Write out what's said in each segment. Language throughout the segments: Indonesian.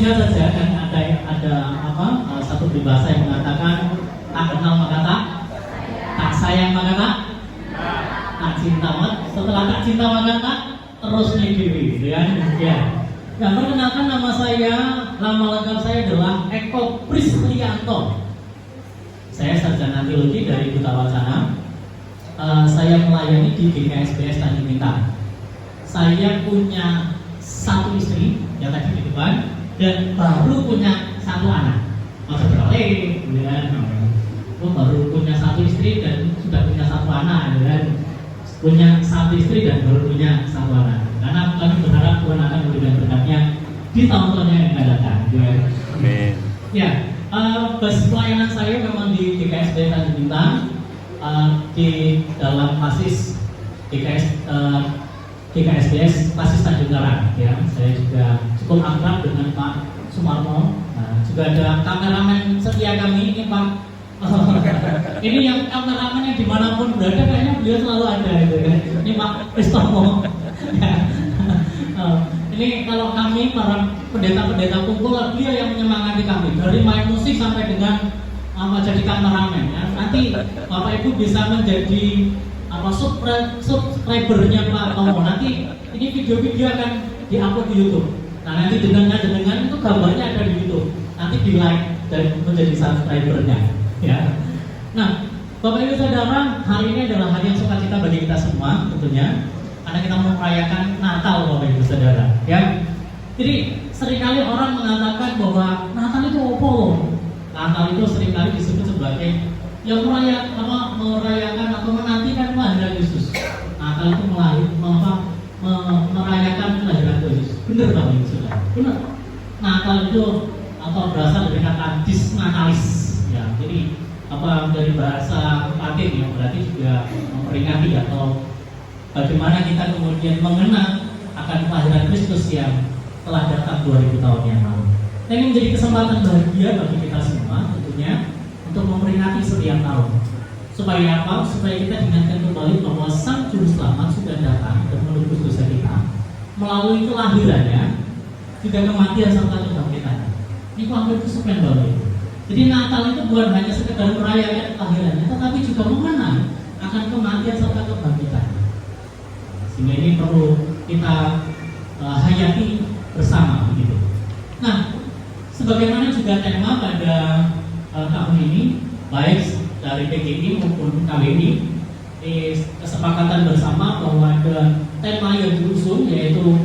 singkat saja kan ada satu peribahasa yang mengatakan tak kenal maka tak sayang maka tak cinta maka setelah tak cinta maka tak terus nyediri, gitu kan? Ya. Nah, perkenalkan nama saya, nama lengkap saya adalah Eko Prislianto. Saya sarjana teologi dari Buta Wacana. Saya melayani di GKSBS Tanjung Bintang. Saya punya satu istri yang tadi di depan dan baru punya satu anak. Maksud beralih, baru punya satu istri dan sudah punya satu anak, dan punya satu istri dan baru punya satu anak. Karena kami berharap Tuhan akan memberikan berkatnya di tahun-tahun yang akan datang. Amin. Ya, basis pelayanan saya memang di GKSD Tanjung Bintang, di dalam basis GKSBS Basis Tanjung Karang. Ya, saya juga cukup akrab dengan Pak Sumarno. Nah, juga ada kameramen setia kami, ini Pak. Ini yang kameramen yang dimanapun berada kayaknya beliau selalu ada, gitu kan. Ini Pak Kristomo. Ini kalau kami para pendeta-pendeta kumpul, beliau yang menyemangati kami dari main musik sampai dengan jadi kameramen. Ya. Nanti Bapak Ibu bisa menjadi subscribernya Pak Tomo. Nanti ini video-video akan diupload di YouTube. Nah, nanti dengan itu gambarnya ada di YouTube. Nanti di like dan menjadi subscribernya. Ya. Nah, Bapak Ibu Saudara, hari ini adalah hari yang sukacita bagi kita semua tentunya. Karena kita mau merayakan Natal, Bapak Ibu Saudara, ya. Jadi seringkali orang mengatakan bahwa Natal itu apa loh? Natal itu seringkali disebut sebagai yang merayakan atau menantikan kelahiran Yesus. Natal itu merayakan kelahiran Yesus. Benar, Bapak Ibu Saudara? Benar. Natal itu atau berasal dari kata disnatalis, ya. Jadi dari bahasa Latin yang berarti juga memperingati atau bagaimana kita kemudian mengenang akan kelahiran Kristus yang telah datang 2000 tahun yang lalu. Nah, ini menjadi kesempatan bahagia bagi kita semua tentunya untuk memperingati setiap tahun. Supaya apa? Supaya kita diingatkan kembali bahwa Sang Juru Selamat sudah datang dan menebus dosa kita melalui kelahirannya, juga kematian serta kebangkitannya. Ini hampir kesukaan Bapak Ibu. Jadi Natal itu bukan hanya sekedar merayakan kelahirannya, tetapi juga mengenang akan kematian serta kebangkitannya. Sehingga ini perlu kita hayati bersama, begitu. Nah, sebagaimana juga tema pada tahun ini, baik dari PGI maupun KWI, kesepakatan bersama bahwa ada tema yang diusung, yaitu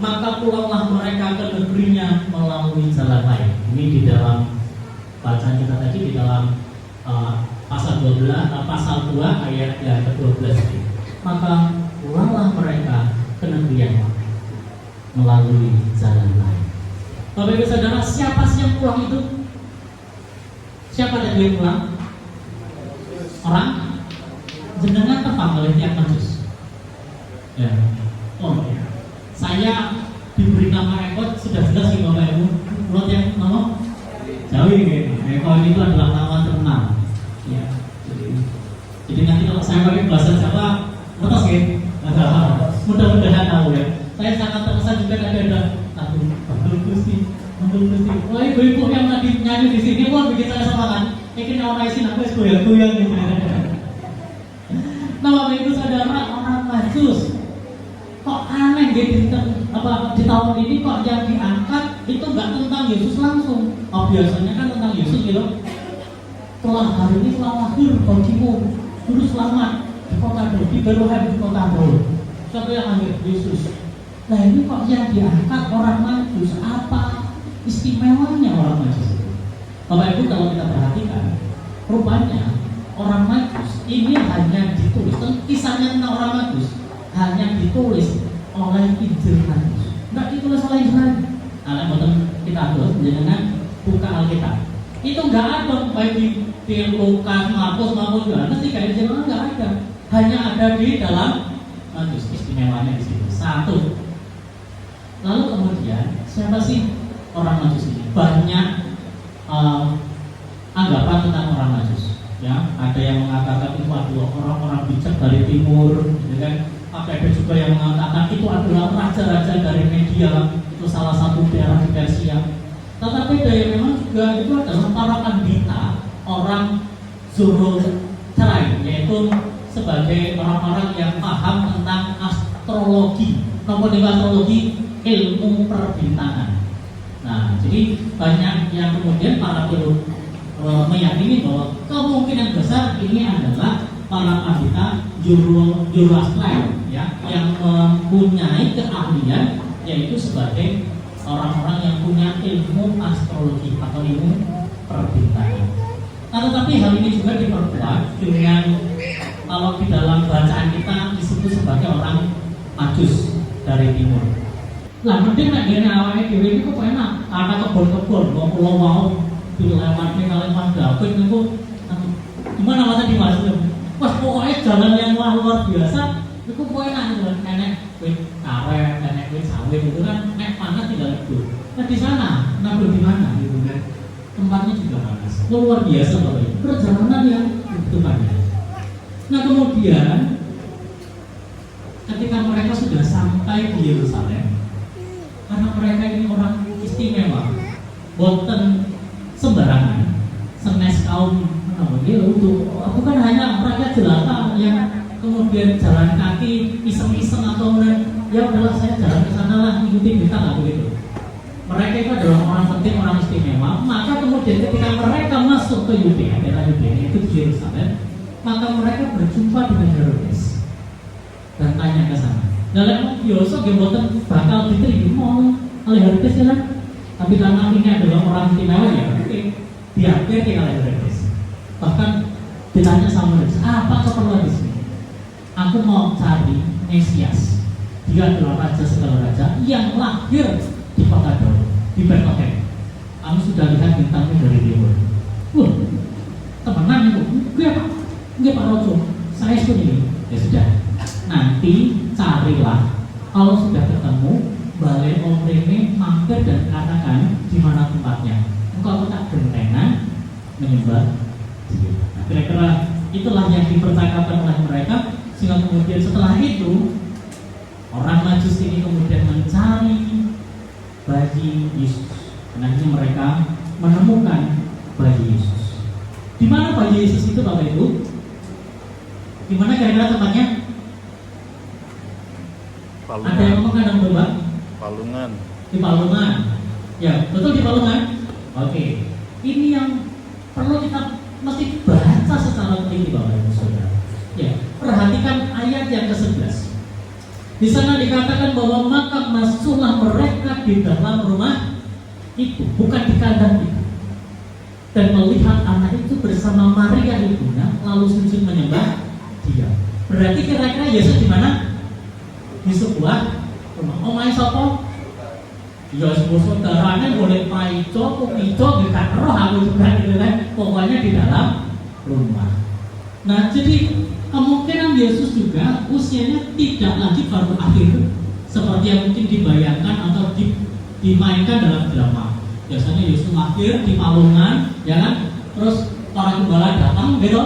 maka pulanglah mereka ke negerinya melalui jalan lain. Ini di dalam bacaan kita tadi di dalam pasal 2 ayat yang ke-12. Maka pulanglah mereka ke negeri yang melalui jalan lain. Bapak Ibu Saudara, siapa sih yang pulang itu? Siapa yang pulang? Orang jenengan tepang oleh tiap majus. Ya. Oh ya. Saya diberi nama Eko sudah jelas sih Bapak Ibu. Menurut yang nama Jawi gitu. Eko itu adalah nama terkenal. Ya. Jadi nanti kalau saya pakai bahasa Jawa, lepas gitu. Mudah-mudahan tahu ya. Saya sangat terkesan juga tadi ada Betul Gusti. Wah, ibu-ibu yang tadi nyanyi di sini pun bikin saya semangat. Mungkin orang isin aku goyang-goyang gitu. Nah, Bapak Ibu Saudara, orang Majus kok aneh gitu di tahun ini kok yang diangkat itu nggak tentang Yesus langsung. Oh, biasanya kan tentang Yesus gitu. Telah hari ini telah lahir bagimu Juru Selamat di kota Daud, di Bethlehem di kota Daud. Siapa yang lahir? Yesus. Nah, ini kok yang diangkat orang Majus, apa istimewanya orang Majus itu? Bapak Ibu, kalau kita perhatikan, rupanya orang Majus ini hanya ditulis, kisahnya tentang orang Majus hanya ditulis oleh Injil Matius, nggak ditulis oleh Injil. Nah, kita harus dengan buka Alkitab. Itu nggak ada baik di Lukas, Markus maupun Yohanes, tiga Injil nggak ada, hanya ada di dalam Matius. Istimewanya di situ. Satu. Lalu kemudian siapa sih orang Majus ini? Banyak anggapan tentang orang Majus. Ya, ada yang mengatakan itu adalah orang-orang bijak dari timur, gitu kan? Ada juga yang mengatakan itu adalah raja-raja dari Media, itu salah satu daerah di Persia. berbeda ya, memang juga itu adalah para pandita, orang Zoroastrian, yaitu sebagai orang-orang yang paham tentang astrologi, nomor astrologi, ilmu perbintangan. Nah, jadi banyak yang kemudian para teolog meyakini bahwa kemungkinan besar ini adalah para pandita Zoroastrian ya, yang mempunyai keahlian yaitu sebagai orang-orang yang punya ilmu astrologi atau ilmu perbintangan. Nah, tetapi hal ini juga diperkuat dengan kalau di dalam bacaan kita disebut sebagai orang Majus dari timur. Lah mending nek ngene awake dhewe iki kok enak, ana kebon-kebon, wong kula mau dilewati kali Mas David niku gimana Mas tadi Mas? Wes pokoknya jalan yang luar biasa itu pokoke enak jalan enek wit karet, enek wit sawit itu kan nek panas tidak itu. Nah di sana, namun di mana gitu kan? Tempatnya juga panas. Luar biasa Bapak Ibu. Perjalanan yang begitu panjang. Nah kemudian ketika mereka sudah sampai di Yerusalem, karena mereka ini orang istimewa, boten sembarangan, senes kaum untuk bukan hanya rakyat jelata yang kemudian jalan kaki iseng-iseng atau ya udahlah saya jalan ke sana lah ikuti kita nggak begitu. Mereka itu adalah orang penting, orang istimewa. Maka kemudian ketika mereka masuk ke Yudea, daerah Yudea itu di Yerusalem, maka mereka berjumpa dengan Herodes dan tanya ke sana. Dalam biasa gebotan bakal diterima oleh Herodes ya kan? Tapi karena ini adalah orang istimewa ya, oke, diakhiri oleh Herodes. Bahkan ditanya sama Herodes, apa keperluan di sini? Aku mau cari Mesias. Dia adalah raja segala raja yang lahir di kota Daud, di Bethlehem. Kamu sudah lihat bintangnya dari timur. Temenan itu, enggak Pak Rojo. Saya setuju. Ya sudah. Nanti carilah. Kalau sudah ketemu, balik Om Rene mampir dan katakan di mana tempatnya. Engkau tak gentengan menyembah. Nah, kira-kira itulah yang dipercakapkan oleh mereka. Sehingga kemudian setelah itu orang Majus ini kemudian mencari bayi Yesus. Akhirnya mereka menemukan bayi Yesus. Di mana bayi Yesus itu Bapak Ibu? Di mana kira-kira tempatnya? Palungan. Ada yang ngomong kadang Bapak? Palungan. Di Palungan. Ya, betul di Palungan. Oke. Ini yang perlu kita mesti baca secara teliti Bapak Ibu Saudara. Ya, perhatikan ayat yang ke-11. Di sana dikatakan bahwa maka masuklah mereka di dalam rumah itu, bukan di kandang itu, dan melihat anak itu bersama Maria ibunya, lalu sujud menyembah Dia. Berarti kira-kira Yesus di mana? Di sebuah rumah. Omahe sapa? Ya sebuah saudaranya boleh paico, kupico, gak roh aku juga gitu kan. Pokoknya di dalam rumah. Nah, jadi kemungkinan Yesus juga usianya tidak lagi baru akhir seperti yang mungkin dibayangkan atau dimainkan dalam drama. Biasanya Yesus lahir di Palungan, ya kan? Terus para gembala datang, gitu.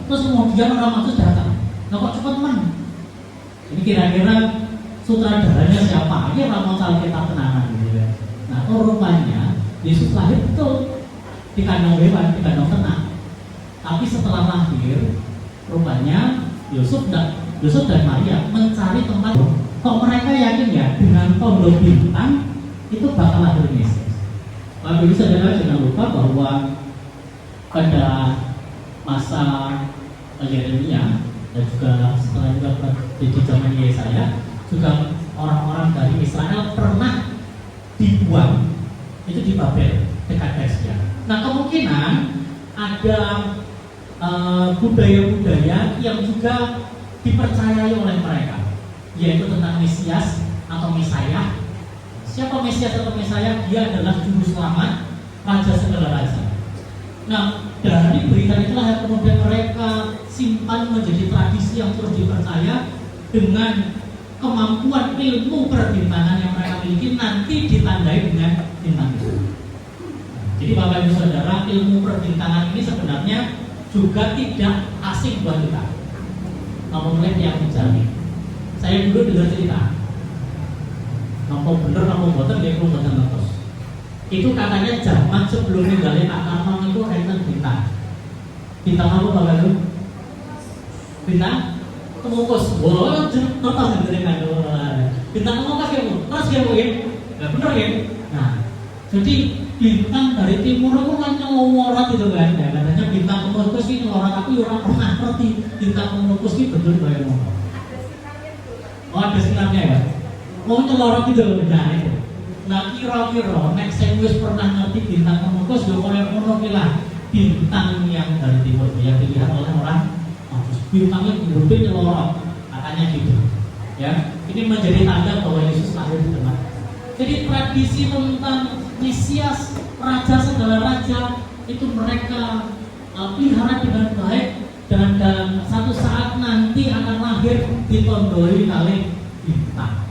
Terus kemudian orang Majus datang. Nah kok cepet men? Ini kira-kira sutradaranya siapa? Ini orang mau cari kita tenangan gitu ya. Nah, rupanya Yesus lahir betul di kandang hewan, di kandang ternak. Tapi setelah lahir, rupanya Yusuf dan Maria mencari tempat. Kok mereka yakin ya dengan tondok bintang itu bakal lahir Yesus? Bapak Ibu Saudara jangan lupa bahwa pada masa Yeremia dan juga setelah juga di zaman Yesaya juga orang-orang dari Israel pernah dibuang itu di Babel dekat Persia. Nah kemungkinan ada budaya-budaya yang juga dipercayai oleh mereka, yaitu tentang Mesias atau Mesayah. Siapa Mesias atau Mesayah? Dia adalah juru selamat, raja segala raja. Nah, dari berita itulah yang kemudian mereka simpan menjadi tradisi yang terus dipercaya dengan kemampuan ilmu perbintangan yang mereka miliki nanti ditandai dengan bintang itu. Jadi Bapak Ibu Saudara, ilmu perbintangan ini sebenarnya juga tidak asing buat kita. Namun yang menjalani. Saya dulu dengar cerita. Nampak bener, nampak boten, dia perlu boten terus. Itu katanya zaman sebelum ninggalin Pak Tarno itu enten bintang. Bintang apa Bapak Ibu? Bintang Pemungkus. Wah, nonton dengan bintang pemungkus ya Bu. Terus ya Bu ya. Nah, bener ya. Nah, jadi bintang dari timur itu kan ngelorat itu kan. Ya, katanya bintang pemungkus ini ngelorat, tapi orang pernah ngerti bintang pemungkus ini betul kayak ngomong. Oh, ada sinarnya ya. Mau ngelorot itu loh, nah itu. Nah kira-kira nek sing wis pernah ngerti bintang pemungkus yo koyo ngono ki lah. Bintang yang dari timur yang dilihat oleh orang bintangnya berbeda nyelorot, katanya gitu. Ya, ini menjadi tanda bahwa Yesus lahir di tengah. Jadi tradisi tentang Mesias, raja segala raja itu mereka pelihara dengan baik, dan satu saat nanti akan lahir ditondoi oleh bintang.